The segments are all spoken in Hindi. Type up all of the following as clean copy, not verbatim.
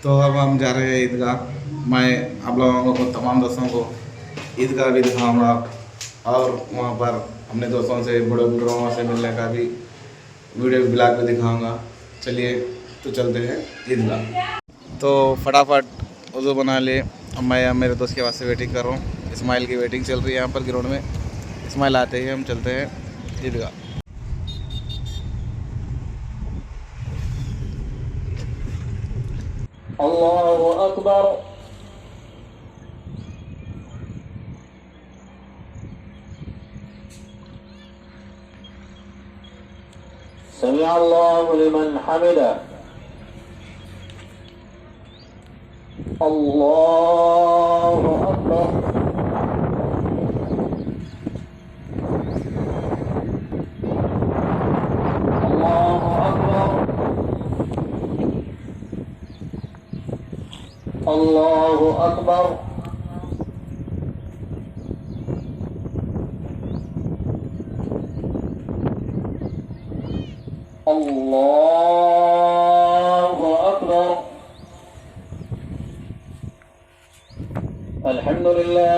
तो अब हम जा रहे हैं ईदगाह। मैं आप लोगों को तमाम दोस्तों को ईदगाह भी दिखाऊंगा और वहाँ पर अपने दोस्तों से बड़े बुजुर्गों से मिलने का भी वीडियो ब्लॉग भी दिखाऊंगा। चलिए तो चलते हैं ईदगाह। तो फटाफट वज़ू बना ले। अब मैं मेरे दोस्त के वास्ते वेटिंग कर रहा हूँ। इस्माइल की वेटिंग चल रही है यहाँ पर ग्राउंड में। इस्माइल आते ही हम चलते हैं ईदगाह। अल्लाहु अकबर। समिअ अल्लाहु लिमन हमिदा। अल्लाहु अकबर। अल्लाहु अकबर। अल्लाहु अकबर। अल्लाहु अकबर। अल्हम्दुलिल्लाह।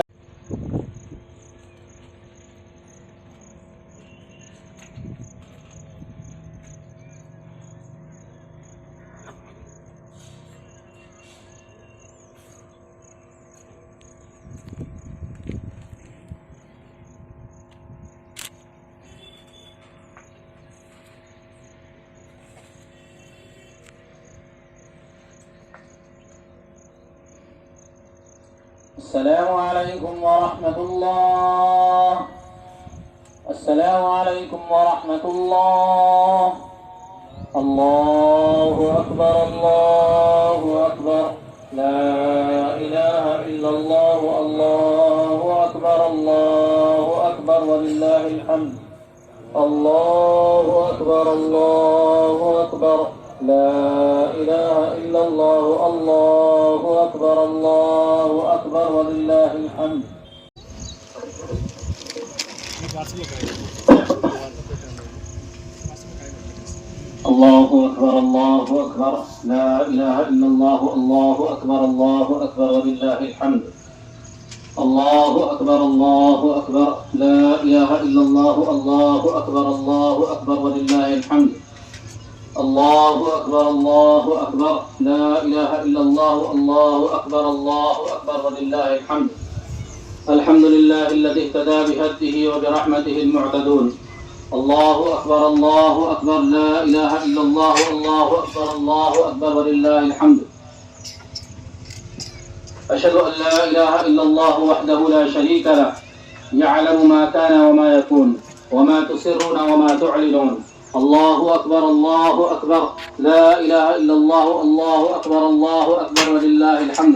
अस्सलामु अलैकुम व रहमतुल्लाह। अस्सलामु अलैकुम व रहमतुल्लाह। अल्लाहु अकबर। अल्लाहु अकबर। ला इलाहा इल्लल्लाह। अल्लाहु अकबर। अल्लाहु अकबर वलिल्लाहिल हम्द। अल्लाहु अकबर। अल्लाहु अकबर। ला इलाहा इल्लल्लाह। अल्लाहु अकबर। अल्लाहु अकबर वलिल्लाहिल हम्द। अल्लाहु अकबर। अल्लाहु अकबर। ला इलाहा इल्लल्लाह। अल्लाहु अकबर। अल्लाहु अकबर वलिल्लाहिल हम्द। अल्लाहु अकबर। अल्लाहु अकबर। ला इलाहा इल्लल्लाह। अल्लाहु अकबर। अल्लाहु अकबर वलिल्लाहिल हम्द। अल्लाहु अकबर। अल्लाहु अकबर। ला इलाहा इल्लल्लाह। अल्लाहु अकबर। अल्लाहु अकबर वलिल्लाहिल हम्द। अल्हम्दुलिल्लाहिल्लज़ी इह्तदा बिहद्दिही व बिरहमतिहिल मुअ्तदून। अल्लाहु अकबर। अल्लाहु अकबर। ला इलाहा इल्लल्लाह। अल्लाहु अकबर। अल्लाहु अकबर वलिल्लाहिल हम्द। अशहदु अन ला इलाहा इल्लल्लाह वहदहु ला शरीका लह यअलमु मा कान व मा यकून व मा तुसिर्रून व मा तु'लिनून। अल्लाहु अकबर। अल्लाहु अकबर। ला इलाहा इल्लल्लाह। अल्लाहु अकबर। अल्लाहु अकबर वलिल्लाहिल हम्द।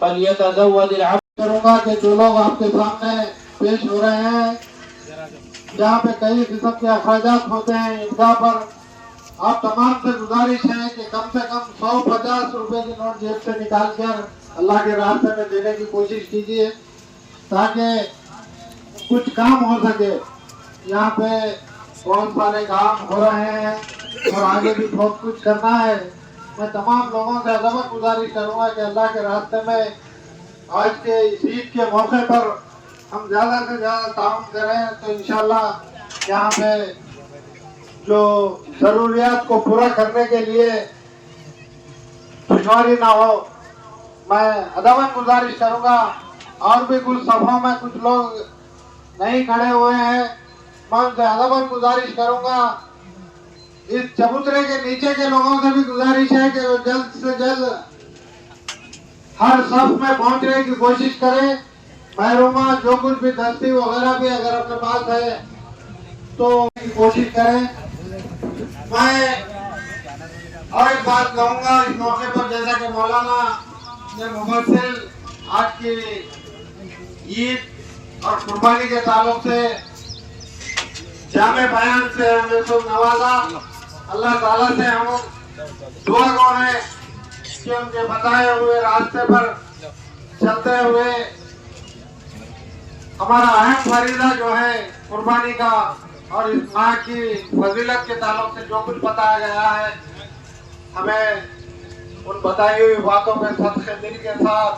फलियतज़व्वद अल-अब्द। करूंगा कि जो लोग आपके सामने पेश हो रहे हैं जहाँ पे कई किस्म के अखराजात होते हैं ईदगाह पर, आप तमाम से गुजारिश है कि कम से कम 150 रुपए की नोट जेब से निकाल कर अल्लाह के रास्ते में देने की कोशिश कीजिए ताकि कुछ काम हो सके। यहाँ पे बहुत सारे काम हो रहे हैं और आगे भी बहुत कुछ करना है। मैं तमाम लोगों से अदब गुजारिश करूँगा कि अल्लाह के रास्ते में आज के इस ईद के मौके पर हम ज़्यादा से ज़्यादा ताउन करें तो इंशाल्लाह यहाँ पे जो ज़रूरियात को पूरा करने के लिए दुश्वारी ना हो। मैं अदबन गुजारिश करूँगा और भी कुछ सभाओं में कुछ लोग नहीं खड़े हुए हैं, मैं उनसे अदबन गुजारिश करूँगा इस चबूतरे के नीचे के लोगों से भी गुजारिश है कि वो जल्द से जल्द हर सफ में पहुंचने की कोशिश करें। महरूमा जो कुछ भी दस्ती वगैरह भी अगर अपने पास है तो कोशिश करें। मैं और एक बात कहूंगा इस मौके पर, जैसा कि मौलाना ने मुफस्सिल आज की ईद और कुर्बानी के ताल्लुक से जामे बयान से हमें सब नवाजा। अल्लाह ताला से हम दुआ गो हैं कि उनके बताए हुए रास्ते पर चलते हुए हमारा अहम फरीदा जो है कुर्बानी का और इस माँ की फजीलत के ताल्लुक से जो कुछ बताया गया है, हमें उन बताई हुई बातों के सदके दिल के साथ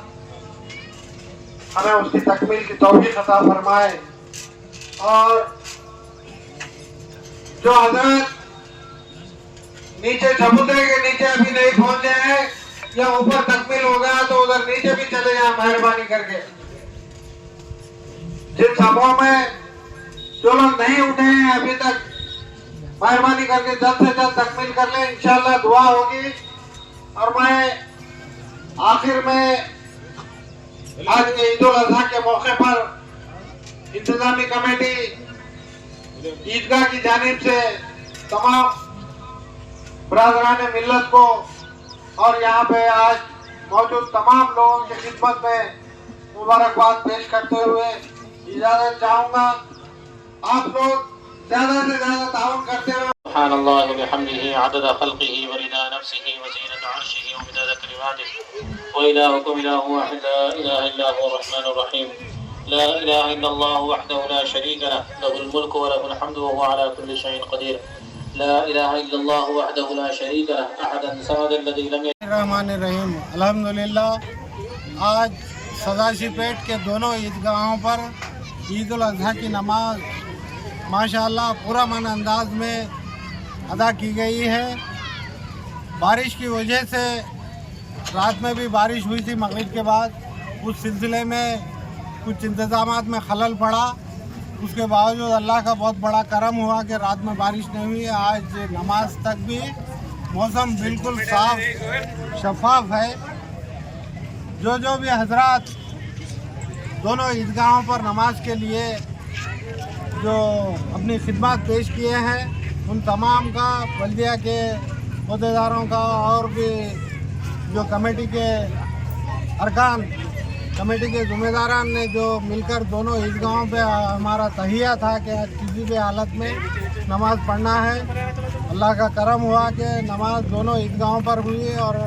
हमें उसकी तकमील की तौफीक अता फरमाए। और जो हजरत नीचे चबूतरे के नीचे अभी नहीं पहुंचे हैं या ऊपर तकमील हो गया तो उधर नीचे भी चले जाए मेहरबानी करके। जिन सभाओं में जो लोग नहीं उठे हैं अभी तक, मेहरबानी करके जल्द से जल्द तकमील कर लें, इंशाल्लाह दुआ होगी। और मैं आखिर में आज के ईद उल अजहा के मौके पर इंतजामी कमेटी ईदगाह की जानिब से तमाम बरादरान मिल्लत को और यहाँ पे आज मौजूद तमाम लोगों की खिदमत में मुबारकबाद पेश करते हुए इजाजत चाहूंगा। आप लोग ज्यादा से ज्यादा ताउन करते हुए सुब्हानल्लाह व बिहम्दिही अदद खल्क़िही व रिदा नफ्सिही व ज़ीनत अर्शिही व मिदाद कलिमातिही व इलाहुकुम इलाहुन वाहिद ला इलाहा इल्ला हुवा अर्रहमानुर रहीम ला इलाहा इल्लल्लाह वहदहु ला शरीका लहु लहुल मुल्कु व लहुल हम्दु व हुवा अला कुल्लि शैइन क़दीर ला इलाहा इल्लल्लाह वहदहु ला शरीका लहु अहदन समदन लज़ी लम रहमानिर्रहीम। अल्हम्दुलिल्लाह आज सदाशिवपेट के दोनों ईदगाहों पर ईद उल अजहा की नमाज माशाअल्लाह पूरा मन अंदाज में अदा की गई है। बारिश की वजह से रात में भी बारिश हुई थी मगरिब के बाद, उस सिलसिले में कुछ इंतज़ामात में खलल पड़ा। उसके बावजूद अल्लाह का बहुत बड़ा करम हुआ कि रात में बारिश नहीं हुई। आज नमाज तक भी मौसम बिल्कुल साफ शफाफ है। जो भी हजरात दोनों ईदगाहों पर नमाज के लिए जो अपनी खिदमत पेश किए हैं, उन तमाम का बल्दिया के अहदेदारों का और भी जो कमेटी के अरकान, कमेटी के ज़िम्मेदारान ने जो मिलकर दोनों ईदगाहों पे हमारा तहिया था कि किसी भी हालत में नमाज़ पढ़ना है। अल्लाह का करम हुआ कि नमाज दोनों ईदगाहों पर हुई और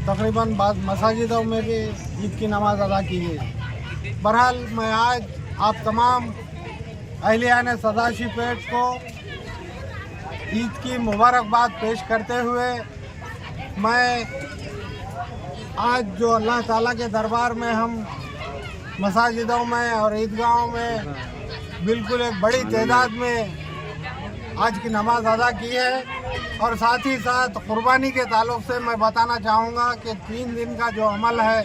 तकरीबन बाद मसाजिदों में भी ईद की नमाज़ अदा की गई। बहरहाल मैं आज आप तमाम अहलियान सदाशिवपेट को ईद की मुबारकबाद पेश करते हुए मैं आज जो अल्लाह ताला के दरबार में हम मसाजिदों में और ईदगाहों में बिल्कुल एक बड़ी तादाद में आज की नमाज अदा की है। और साथ ही साथ कुर्बानी के ताल्लुक़ से मैं बताना चाहूँगा कि 3 दिन का जो अमल है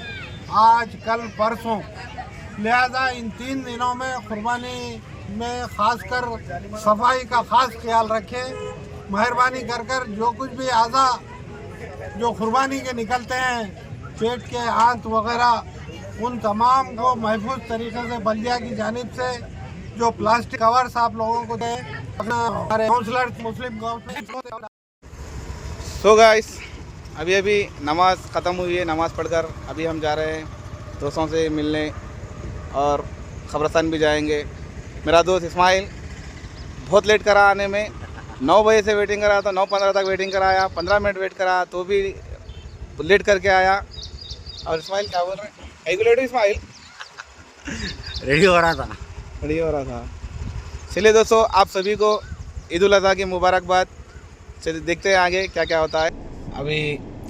आज कल परसों, लिहाजा इन 3 दिनों में कुर्बानी में ख़ासकर सफाई का ख़ास ख्याल रखें। मेहरबानी कर कर जो कुछ भी आज़ा जो कुर्बानी के निकलते हैं, पेट के आंत वगैरह, उन तमाम को महफूज तरीके से बल्दिया की जानिब से जो प्लास्टिक कवर्स आप लोगों को दें, हमारे काउंसलर मुस्लिम काउंसलर। सो गाइस, अभी नमाज ख़त्म हुई है। नमाज़ पढ़कर अभी हम जा रहे हैं दोस्तों से मिलने और ख़बरस्तान भी जाएंगे। मेरा दोस्त इस्माइल बहुत लेट करा आने में, 9 बजे से वेटिंग करा तो 9:15 तक वेटिंग कराया, 15 मिनट वेट करा तो भी लेट करके आया। और इस्माइल क्या बोल रहे हैं? लेट इस्माइल रेडी हो रहा था। चलिए दोस्तों, आप सभी को ईद उल अज़हा की मुबारकबाद। चलिए देखते हैं आगे क्या क्या होता है। अभी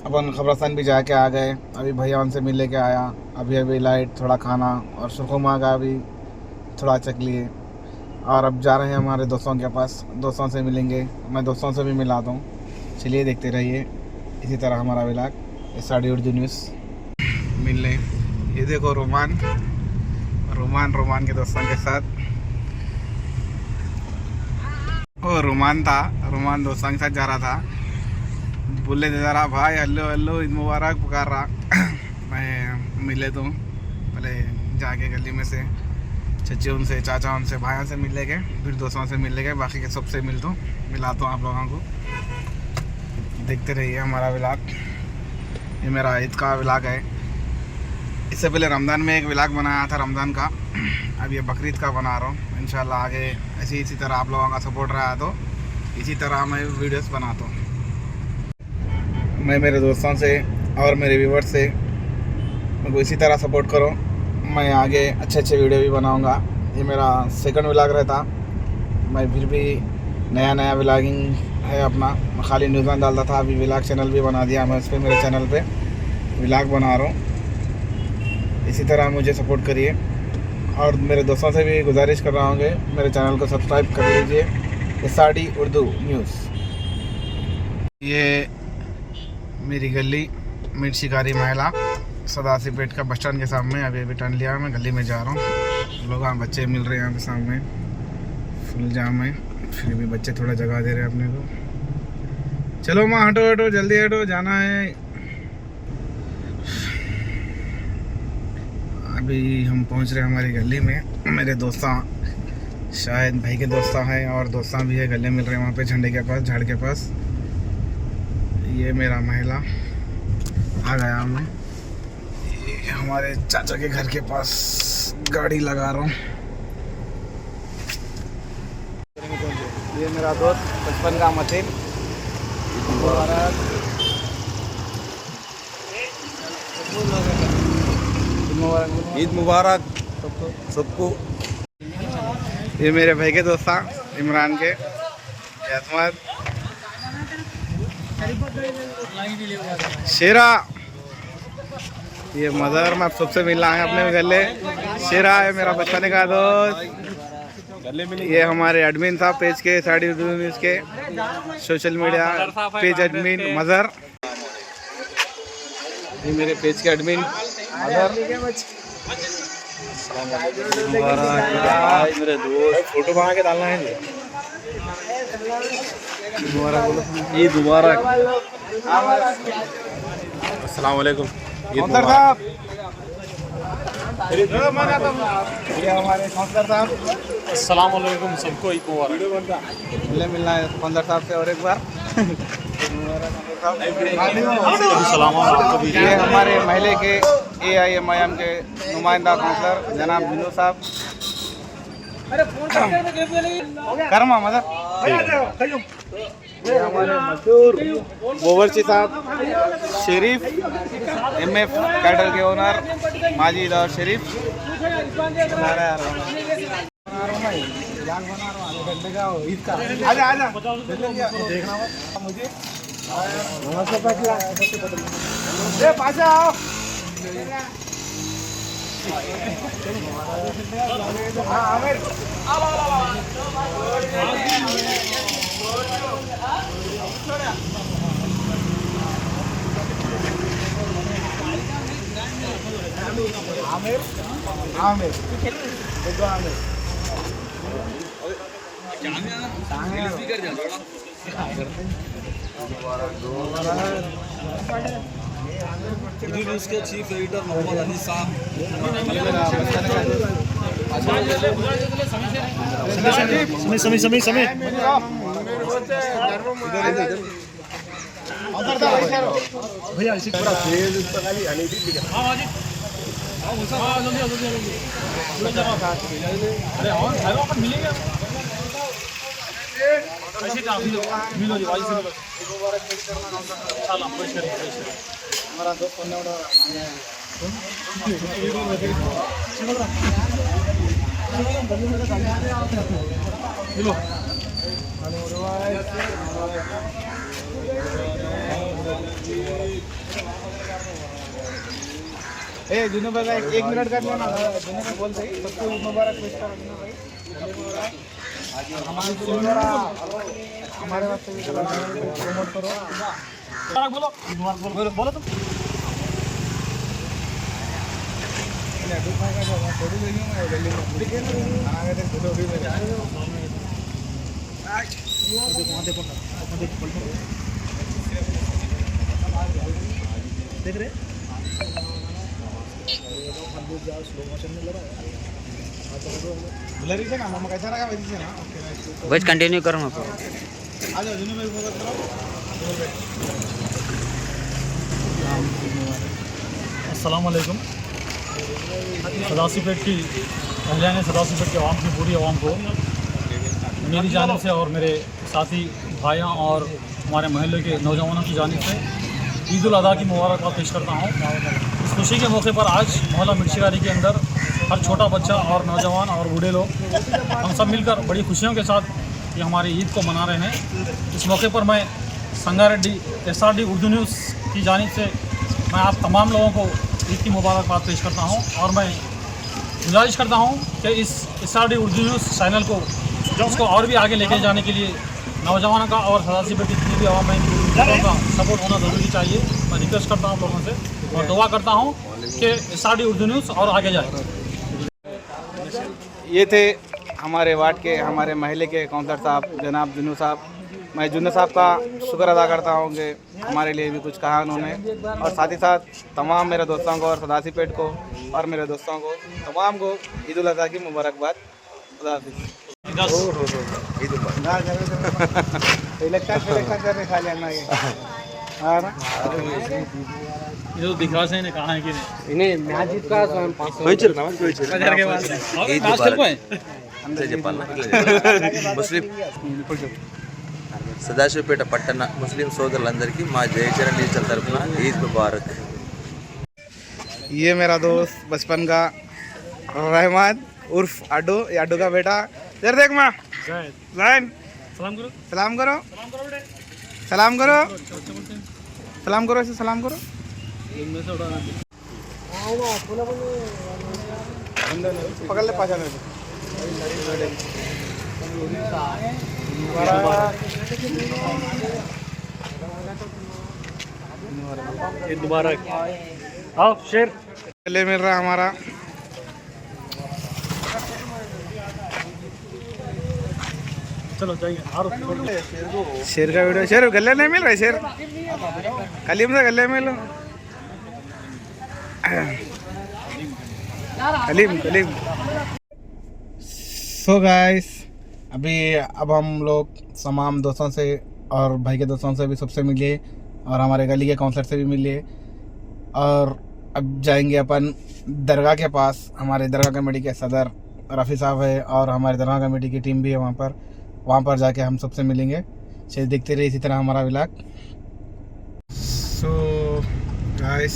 अपन ख़बरस्तान भी जाके आ गए। अभी भैया उनसे मिल लेके आया। अभी लाइट, थोड़ा खाना और सुरखुमा का भी थोड़ा चख लिए। और अब जा रहे हैं हमारे दोस्तों के पास, दोस्तों से मिलेंगे। मैं दोस्तों से भी मिलाता हूँ। चलिए देखते रहिए इसी तरह हमारा व्लॉग SRD उर्दू न्यूज़ मिलने। ये देखो रोमान के दोस्तों के साथ वो रुमान था, रुमान दोस्तों के साथ जा रहा था। बोले थे जरा भाई हेलो हेलो ईद मुबारक पुकार रहा। मैं मिले तो पहले जाके गली में से चचे उनसे, चाचा उनसे, भाइयों से मिल गए, फिर दोस्तों से मिल गए, बाकी के सबसे मिलाता हूँ आप लोगों को। देखते रहिए हमारा व्लॉग। ये मेरा ईद का व्लॉग है। इससे पहले रमज़ान में एक व्लॉग बनाया था रमज़ान का, अब ये बकरीद का बना रहा हूँ। इंशाल्लाह आगे इसी तरह आप लोगों का सपोर्ट रहा है तो इसी तरह मैं वीडियोस बनाता हूँ। मैं मेरे दोस्तों से और मेरे व्यूवर्स से मेरे को इसी तरह सपोर्ट करो, मैं आगे अच्छे वीडियो भी बनाऊँगा। ये मेरा सेकंड व्लॉग रहता, मैं फिर भी नया व्लॉगिंग है अपना। मैं खाली न्यूज़ में डालता था, अभी व्लॉग चैनल भी बना दिया मैं, उस पर मेरे चैनल पे व्लॉग बना रहा हूँ। इसी तरह मुझे सपोर्ट करिए और मेरे दोस्तों से भी गुजारिश कर रहा हूँ कि मेरे चैनल को सब्सक्राइब कर लीजिए। SRD Urdu news. ये मेरी गली मीर शिकारी महिला सदासीपेट का बस स्टैंड के सामने। अभी टर्न लिया, मैं गली में जा रहा हूँ। लोग बच्चे मिल रहे हैं यहाँ पे सामने, फुल जाम है, फिर भी बच्चे थोड़ा जगह दे रहे हैं अपने को। चलो माँ हटो जल्दी हटो, जाना है। अभी हम पहुँच रहे हैं हमारी गली में। मेरे दोस्ता शायद भाई के दोस्ता हैं और दोस्ता भी है, गले मिल रहे हैं वहाँ पे झंडे के पास, झाड़ के पास। ये मेरा महिला आ गया मैं, ये हमारे चाचा के घर के पास गाड़ी लगा रहा हूँ। ये मेरा दोस्त बचपन का मतीन। ईद मुबारक सबको। ये मेरे भाई के दोस्ता इमरान के, अहमद, शेरा। ये मदर में आप सबसे मिलना है अपने गले। शेरा है मेरा बचपन का दोस्त। ये हमारे एडमिन था पेज के, SRD उर्दू न्यूज़ के social media page admin mother. ये मेरे पेज के एडमिन मदर। मेरे दोस्त फोटो बना के डालना है। ईद मुबारक। अस्सलाम वालेकुम। ईद मुबारक। ये हमारे काउंसलर साहब। अस्सलाम वालेकुम सबको ईद मुबारक। मिलना है काउंसलर साहब से और एक बार। ये हमारे महले के AIMIM के नुमाइंदा काउंसलर जनाब बिनू साहब। कर्मा मदर। ये हमारे मशहूर बावर्ची साहब शरीफ, MF कैडर के ओनर माजिद और शरीफ। आजा देखना मुझे पासा आओ। आमिर उसके चीफ एडिटर मोहम्मद अली साहब। समय भैया इसी मिलो जी भाई से हमारा दोस्त मिलो ए जुनू भाई एक मिनट कर लो ना, जुनू भाई बोल सही सबको ईद मुबारक विश करो जुनू भाई। हमारे वास्ते भी प्रमोट करो। बोलो बोलो बोलो तुम फोटो देखिए मैं दिल्ली में फोटो भी देख रहे ब्लरी से ना मम्मा कैसा लगा वैसे से ना ओके बस कंटिन्यू करो ना आ जाओ जिन्होंने भाई फोकस करो अस्सलाम वालेकुम सदासीपेट की अहलियान सदासीपेट के आवाम की पूरी आवाम को मेरी जानिब से और मेरे साथी भाइयों और हमारे महल्ले के नौजवानों की जानिब से ईद उल अदा की मुबारकबाद पेश करता हूँ। इस खुशी के मौके पर आज मोहल्ला मिर्चीगारी के अंदर हर छोटा बच्चा और नौजवान और बूढ़े लोग हम सब मिलकर बड़ी खुशियों के साथ ये हमारी ईद को मना रहे हैं। इस मौके पर मैं संगारेड्डी SRD उर्दू न्यूज़ की जानिब से मैं आप तमाम लोगों को ईद की मुबारकबाद पेश करता हूँ और मैं गुजारिश करता हूँ कि इस SRD उर्दू न्यूज़ चैनल को उसको और भी आगे लेके जाने के लिए नौजवानों का और सदासीपेट की जितनी भी आवाम है लोगों का सपोर्ट होना ज़रूरी चाहिए। मैं रिक्वेस्ट करता हूँ लोगों से और दुआ करता हूँ कि SRD उर्दू न्यूज़ और आगे जाए। ये थे हमारे वार्ड के हमारे महल्ले के काउंसलर साहब जनाब जुन्नू साहब। मैं जुन्नू साहब का शुक्र अदा करता हूँ कि हमारे लिए भी कुछ कहा उन्होंने और साथ ही साथ तमाम मेरे दोस्तों को और सदासीपेट को और मेरे दोस्तों को तमाम को ईद उल अज़हा की मुबारकबाद। खुदा हाफिज़। ये तो दिखा से कहा है कि इन्हें मैच जीत का ముస్లిం సదాశివపేట పట్టణ ముస్లిం సోదరులందరికీ మా జయచరణ్ డిజిటల్ తరఫున ఈద్ ముబారక్। ये मेरा दोस्त बचपन का रहमान उर्फ अड्डू, ये अड्डू का बेटा। इधर देख माँ जाइन सलाम करो सलाम करो सलाम करो सलाम करो ऐसे सलाम करो। पकड़ ले पाचा ईद मुबारक। आओ शेर ले मिल रहा हमारा चलो जाएंगे और शेर का वीडियो। शेर गले नहीं मिल रहा है, शेर कलीम से गले मिल कलीम कलीम। सो गाइस अब हम लोग तमाम दोस्तों से और भाई के दोस्तों से भी सबसे मिलिए और हमारे गली के काउंसलर से भी मिलिए और अब जाएंगे अपन दरगाह के पास। हमारे दरगाह कमेटी के सदर रफ़ी साहब है और हमारे दरगाह कमेटी की टीम भी है वहाँ पर जाके हम सबसे मिलेंगे। चलिए देखते रहिए इसी तरह हमारा व्लॉग। सो गाइस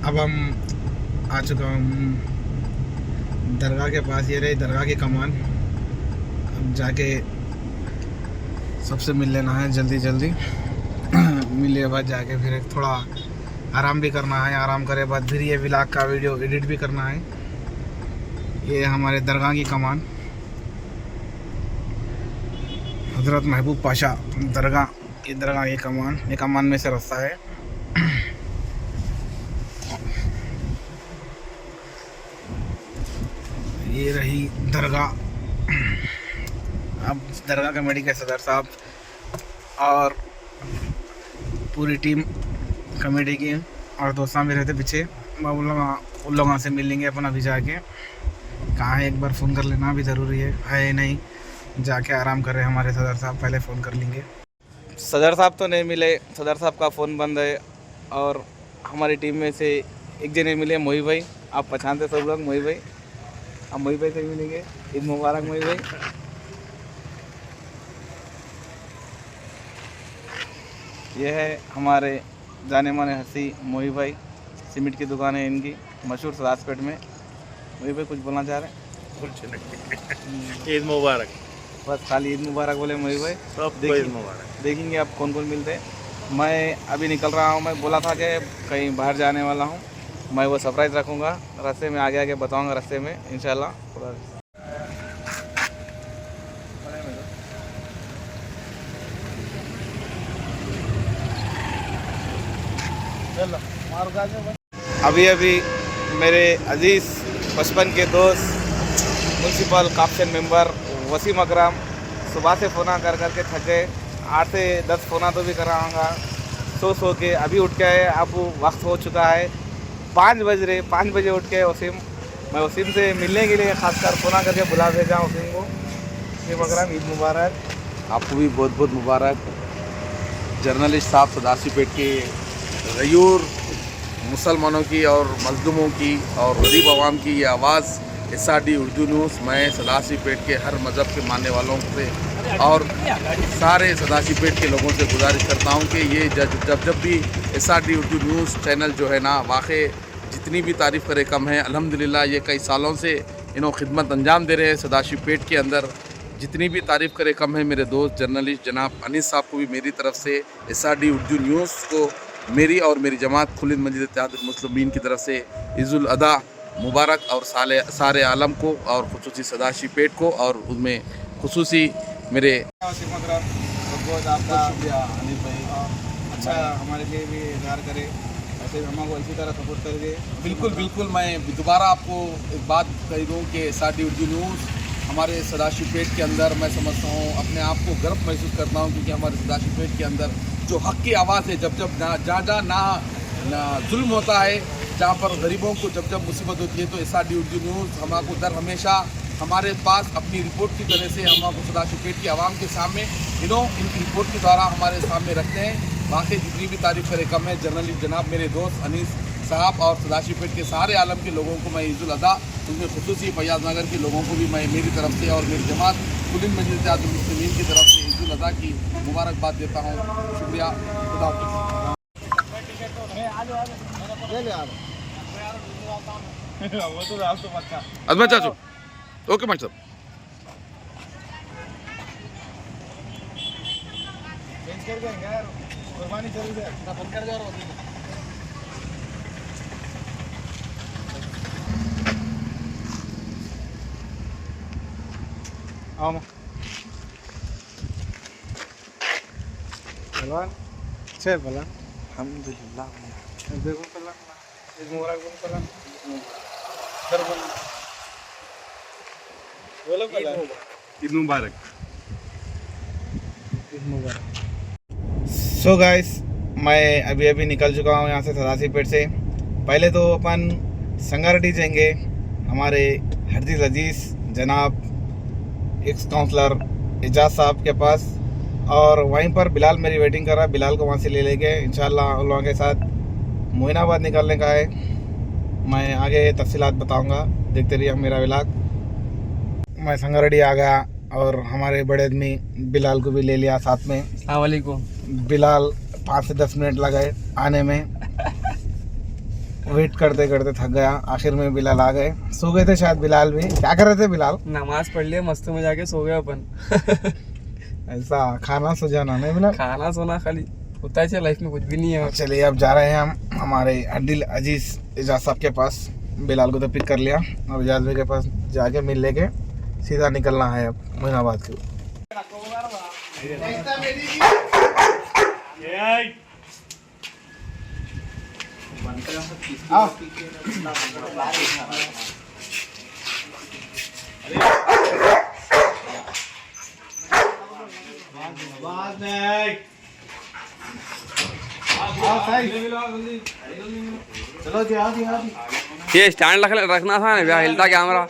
अब हम आ चुका हूँ दरगाह के पास। ये रही दरगाह की कमान। अब जाके सबसे मिल लेना है जल्दी जल्दी। मिलने के बाद जाके फिर थोड़ा आराम भी करना है। आराम करे बाद फिर ये व्लॉग का वीडियो एडिट भी करना है। ये हमारे दरगाह की कमान हज़रत महबूब पाशा दरगाह। ये दरगाह की कमान, ये कमान में से रास्ता है। ये रही दरगाह। अब दरगाह कमेटी के सदर साहब और पूरी टीम कमेटी की और दोस्त भी रहते पीछे। उन लोगों से मिल लेंगे अपन अभी जाके। कहाँ है एक बार फ़ोन कर लेना भी ज़रूरी है नहीं जाके आराम कर रहे हैं हमारे सदर साहब, पहले फ़ोन कर लेंगे। सदर साहब तो नहीं मिले, सदर साहब का फ़ोन बंद है। और हमारी टीम में से एक जने मिले मोही भाई। आप पहचानते सब लोग मोही भाई। आप मोही भाई से मिलेंगे। ईद मुबारक मोही भाई। ये है हमारे जाने माने हंसी मोही भाई। सीमेंट की दुकान है इनकी मशहूर सदासपेट में। मोही भाई कुछ बोलना चाह रहे हैं? ईद मुबारक। बस खाली ईद मुबारक बोले मोही भाई। सबको ईद मुबारक। देखेंगे आप कौन कौन मिलते हैं। मैं अभी निकल रहा हूँ। मैं बोला था कि कहीं बाहर जाने वाला हूँ। मैं वो सरप्राइज़ रखूँगा रास्ते में, आगे आगे बताऊँगा रास्ते में इंशाल्लाह। अभी मेरे अजीज़ बचपन के दोस्त म्यूनसिपल कॉर्पोरेशन मेंबर वसीम अकरम सुबह से फ़ोना कर करके थक गए, 8 से 10 फ़ोना तो भी कराऊँगा, सो के अभी उठ के आए। अब वक्त हो चुका है 5 बज रहे, 5 बजे उठ के वसीम, मैं वसीम से मिलने के लिए खासकर फ़ोना करके बुला भेजा वसीम को। बकराम ईद मुबारक। आपको भी बहुत बहुत मुबारक। जर्नलिस्ट साहब सदाशिवपेट के गयूर मुसलमानों की और मजलूमों की और गरीब आवाम की ये आवाज़ SRD उर्दू न्यूज़। मैं सदाशिवपेट के हर मज़हब के मानने वालों से और सारे सदाशिवपेट के लोगों से गुजारिश करता हूँ कि ये जब भी SRD उर्दू न्यूज़ चैनल जो है ना, वाकई जितनी भी तारीफ़ करे कम है। अल्हम्दुलिल्लाह ये कई सालों से इन्हों खिदमत अंजाम दे रहे हैं सदाशिवपेट के अंदर, जितनी भी तारीफ़ करे कम है। मेरे दोस्त जर्नलिस्ट जनाब अनीस साहब को भी मेरी तरफ से SRD उर्दू न्यूज़ को मेरी और मेरी जमात खुलिद मस्जिद इत्तेहादुल मुस्लिमीन की तरफ से ईद-उल अदा मुबारक, और सारे आलम को और खुसूसी सदाशिवपेट को, और उसमें खुसूसी मेरे बहुत आपका शुक्रिया अनिल भाई। अच्छा हमारे लिए भी इंतजार करें, ऐसे हमको इसी तरह सपोर्ट करेंगे। बिल्कुल बिल्कुल। मैं दोबारा आपको एक बात कह दूँ कि SRD उर्दू न्यूज़ हमारे सदाशिवपेट के अंदर, मैं समझता हूँ अपने आप को गर्व महसूस करता हूँ, क्योंकि हमारे सदाशिवपेट के अंदर जो हक़ की आवाज़ है, जब जहाँ ना जुल्म होता है, जहाँ पर गरीबों को जब मुसीबत होती है, तो SRD उर्दू न्यूज़ हमारे दर हमेशा हमारे पास अपनी रिपोर्ट की तरह से हमको सदाशिवपेट की आवाम के सामने इनकी रिपोर्ट के द्वारा हमारे सामने रखते हैं। बाकी जितनी भी तारीफ़ करे कम है। जर्नलिस्ट जनाब मेरे दोस्त अनीस साहब और सदाशिवपेट के सारे आलम के लोगों को मैं ईद-उल अज़हा, उनमें खुसूसी फैयाज़ नगर के लोगों को भी मैं मेरी तरफ से और मेरी जमात खुलिद मस्जिद इत्तेहादुल मुस्लिमीन की तरफ से ईद-उल अज़हा की मुबारकबाद देता हूँ। शुक्रिया, खुदा हाफ़िज़। अजमत चाचू, ओके भाई साहब। अल्हम्दुलिल्लाह। देखो पहला ईद मुबारक बोल पहला। बोलो पहला ईद मुबारक। ईद मुबारक। सो गाइस, मैं अभी निकल चुका हूँ यहाँ से सदाशिवपेट से। पहले तो अपन संगारेड्डी जाएंगे हमारे हरजीज़ अजीज़ जनाब एक्स काउंसलर एजाज साहब के पास, और वहीं पर बिलाल मेरी वेटिंग कर रहा है। बिलाल को वहाँ से ले लेके इंशाल्लाह उन लोगों के साथ मोइनाबाद निकलने का है। मैं आगे तफसीलात बताऊंगा, देखते रहिए मेरा व्लॉग। मैं संगारेड्डी आ गया और हमारे बड़े आदमी बिलाल को भी ले लिया साथ में। अस्सलाम वालेकुम। बिलाल 5 से 10 मिनट लगे आने में, वेट करते करते थक गया। आखिर में बिलाल आ गए। सो गए थे शायद बिलाल भी। क्या कर रहे थे बिलाल? नमाज पढ़ लिया, मस्त में जाके सो गए अपन। ऐसा खाना सो जाना नहीं बिलाल? खाना सोना खाली होता है लाइफ में, कुछ भी नहीं है। चलिए अब जा रहे हैं हम हमारे अदिल अजीज एजाज साहब के पास। बिलाल को तो पिक कर लिया, अब एजाज भाई के पास जाके मिल लेके सीधा निकलना है अब मोइनाबाद के। चलो जी आओ। ये स्टैंड रखना था ना, हिलता कैमरा।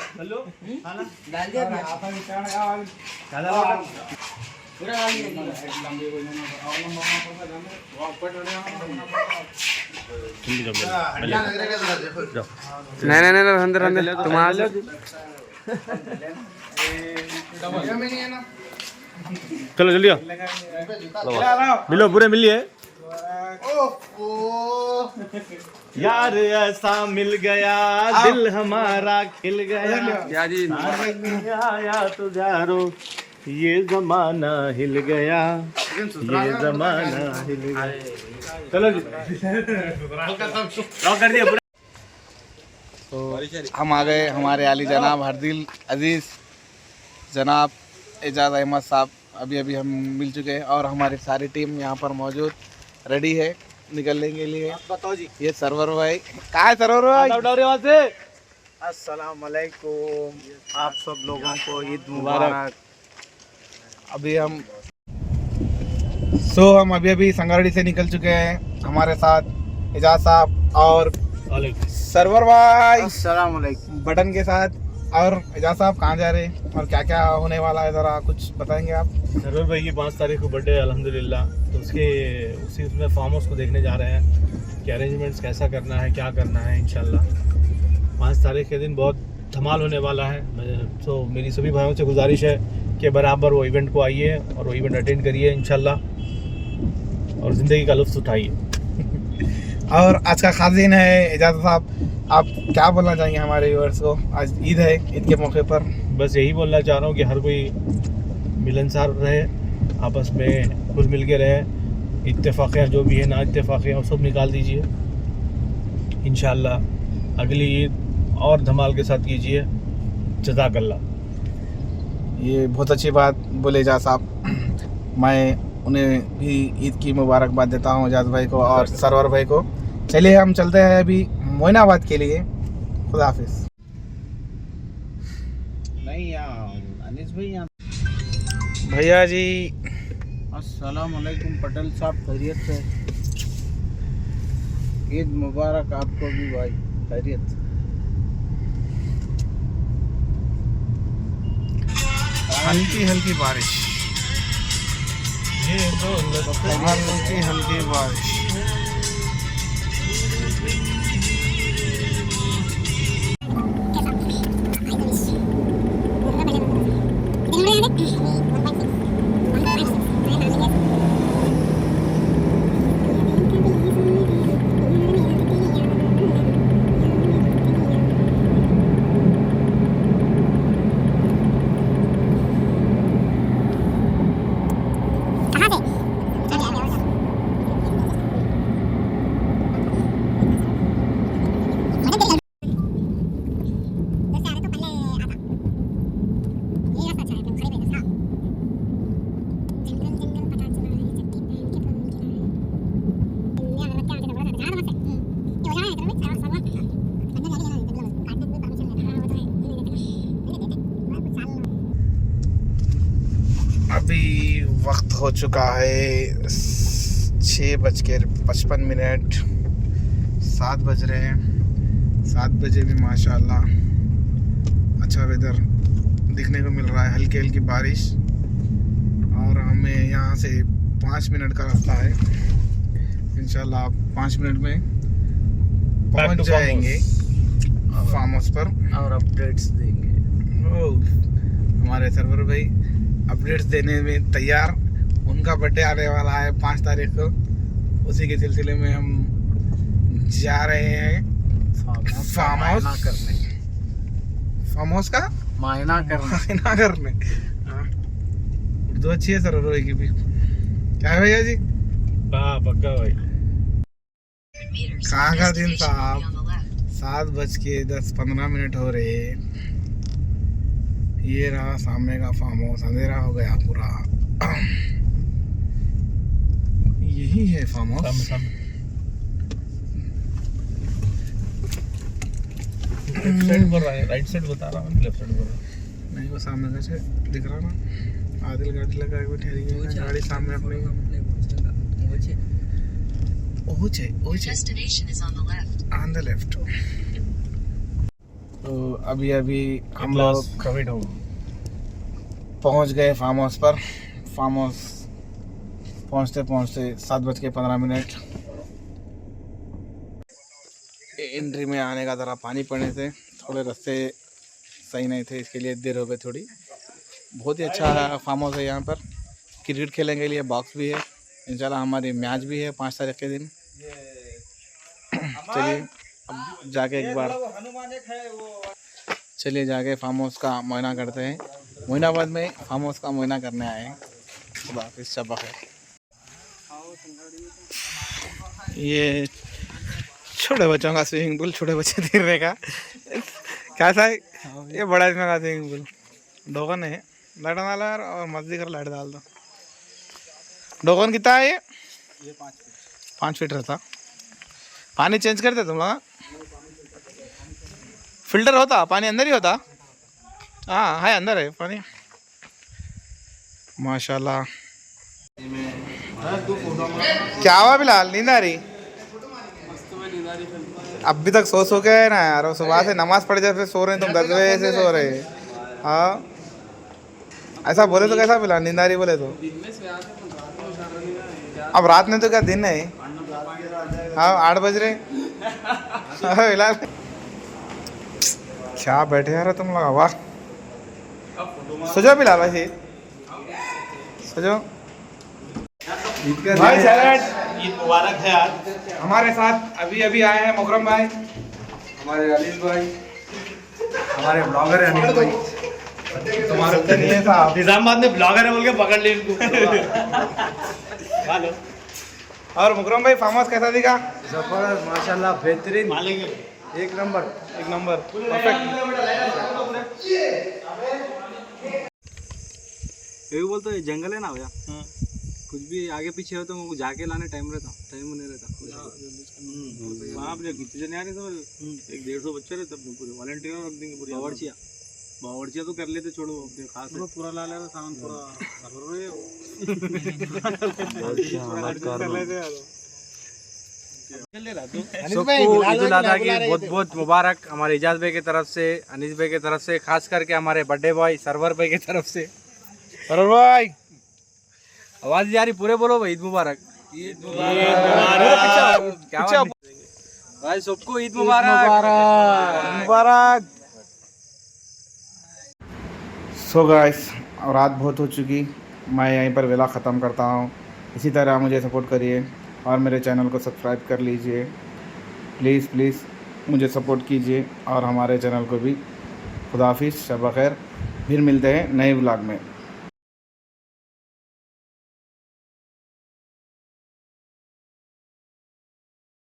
नहीं अंदर तुम्हारा चलो जल्दी मिलो, पूरे मिलिए यार, ऐसा मिल गया दिल हमारा खिल गया। आया तुझारो ये जमाना हिल गया, ये जमाना हिल गया। चलो जी कर दिया। तो हम आ गए हमारे आली जनाब हरदिल अजीज़ जनाब एजाज अहमद साहब। अभी हम मिल चुके हैं और हमारी सारी टीम यहाँ पर मौजूद रेडी है निकलने के लिए। बताओ जी, ये सरवर भाई कहाँ है? सरवर भाई अस्सलाम वालेकुम, आप सब लोगों को ईद मुबारक। अभी हम हम अभी संगारेड्डी से निकल चुके हैं। हमारे साथ एजाज साहब और सरवर भाई अस्सलाम वालेकुम। बटन के साथ। और एजाज साहब कहाँ जा रहे हैं और क्या क्या होने वाला है, ज़रा कुछ बताएंगे आप? सरवर भाई की 5 तारीख को बर्थडे है अल्हम्दुलिल्लाह, तो उसी उसमें फार्म हाउस को देखने जा रहे हैं कि अरेंजमेंट्स कैसा करना है, क्या करना है। इंशाल्लाह 5 तारीख के दिन बहुत धमाल होने वाला है। तो मेरी सभी भाइयों से गुजारिश है कि बराबर वो इवेंट को आइए और वो इवेंट अटेंड करिए इंशाल्लाह, और ज़िंदगी का लुत्फ़ उठाइए। और आज का खास दिन है एजाज साहब, आप क्या बोलना चाहेंगे हमारे व्यूअर्स को? आज ईद है, ईद के मौके पर बस यही बोलना चाह रहा हूँ कि हर कोई मिलनसार रहे, आपस में घुल मिल के रहे। इत्तेफाक़ियाँ जो भी है ना इत्तेफाक़ियाँ वो सब निकाल दीजिए। इंशाल्लाह अगली ईद और धमाल के साथ कीजिए। जज़ाकल्लाह। ये बहुत अच्छी बात बोले एजाज साहब। मैं उन्हें भी ईद की मुबारकबाद देता हूँ, एजाज भाई को और सरवर भाई को। चलिए हम चलते हैं अभी मोइनाबाद के लिए। खुदा हाफिज़। नहीं अनिस भाई यहाँ। भैया जी अस्सलाम वालेकुम पटेल साहब, खैरियत से? ईद मुबारक आपको भी भाई, खैरियत से? हल्की हल्की बारिश, हल्की हल्की बारिश। अभी वक्त हो चुका है 6:55। 7 बज रहे हैं। 7 बजे भी माशाल्लाह अच्छा वेदर दिखने को मिल रहा है, हल्की हल्की बारिश। और हमें यहाँ से 5 मिनट का रास्ता है। इंशाल्लाह 5 मिनट में पहुँच जाएंगे फार्म हाउस पर और अपडेट्स देंगे। हमारे सरवर भाई अपडेट्स देने में तैयार। उनका बर्थडे आने वाला है 5 तारीख को, उसी के सिलसिले में हम जा रहे हैं फार्म हाउस करने। फार्म हाउस का मायना करने। हाँ, उर्दू अच्छी है सरवर भाई की भी। क्या है भैया जी? पक्का भाई। कहाँ का दिन साहब? 7:10-15 हो रहे हैं। ये रहा सामने का फार्म हाउस, अंधेरा हो गया पूरा। यही है फार्म हाउस। लेफ्ट साइड पर राइट साइड बता रहा हूँ, लेफ्ट साइड पर नहीं, वो सामने का दिख रहा ना। आदिल गाड़ी लगा के ठहरी गई है गाड़ी सामने अपनी। On the left. तो अभी हम लोग पहुंच गए फार्म हाउस पर। फार्म हाउस पहुंचते 7:15। एंट्री में आने का ज़रा पानी पड़ने से थोड़े रास्ते सही नहीं थे, इसके लिए देर हो गई थोड़ी। बहुत ही अच्छा फार्म हाउस है। यहाँ पर क्रिकेट खेलने के लिए बॉक्स भी है। इंशाल्लाह हमारी मैच भी है 5 तारीख के दिन। चलिए अब जाके एक बार जाके फार्म हाउस का मुआयना करते हैं। मोइनाबाद में फार्म हाउस का मुआयना करने आए हैं। खुदा हाफिज़, शब खैर। ये छोटे बच्चों का स्विमिंग पूल, छोटे बच्चे तैरने का कैसा है? ये बड़ा इसमें का स्विमिंग पूल। डोगन है, लाइट डाला और मस्ती कर लाइट डाल दो। डोगन कितना है? ये 5 फीट रहता। पानी चेंज करते तुम लोग? फिल्टर होता? पानी अंदर ही होता? हाँ है, अंदर है पानी। माशाल्लाह। क्या हुआ बिलाल, नींद आ रही? अभी तक सो के है ना यार, और सुबह से नमाज पढ़ जाए फिर सो रहे हैं तुम, 10 बजे से सो रहे हैं। हाँ ऐसा बोले तो कैसा बिलाल, नींद आ रही बोले तो? अब रात में तो क्या दिन है? हाँ 8 बज रहे। हाँ बिलाल क्या बैठे यार तुम लोग, वाह। सो जाओ बिलाल भाई, सो जाओ। भाई ईद मुबारक है आज। हमारे साथ अभी अभी आए हैं मुकरम भाई, हमारे अलीस भाई, हमारे ब्लॉगर हैं अनिल भाई। तुम्हारे तो नहीं है साहब, निजामाबाद में ब्लॉगर है बोल के पकड़ ली इनको। हेलो। और मुकरम भाई फार्म हाउस कैसा दिखा? जबरदस्त माशाल्लाह, बेहतरीन, मालिक एक नंबर परफेक्ट। एक बोलते हैं जंगल है ना भैया, कुछ भी आगे पीछे हो तो वो जाके लाने टाइम नहीं रहता। वहाँ पे कितने जने आ रहे सब, 150 बच्चे रहते अपने पूरे, वॉलंटियर रख देंगे पूरी। बावर्चिया तो कर लेते, छोड़ो अपने खास पूरा ला लेता सामान पूरा। सबको ईद उल अज़हा की बहुत बहुत मुबारक हमारे इजाज़ भाई की तरफ से, अनीस भाई की तरफ से, खास करके हमारे बर्थडे बॉय सरवर भाई की तरफ से। सरवर भाई आवाज जा रही, पूरे बोलो भाई, ईद मुबारक। ईद मुबारक। क्या भाई, सबको ईद मुबारक। सो गाइस, और रात बहुत हो चुकी, मैं यहीं पर वेला ख़त्म करता हूँ। इसी तरह मुझे सपोर्ट करिए और मेरे चैनल को सब्सक्राइब कर लीजिए, प्लीज़ मुझे सपोर्ट कीजिए, और हमारे चैनल को भी। खुदा हाफिज़, शब बख़ैर, फिर मिलते हैं नए व्लॉग में।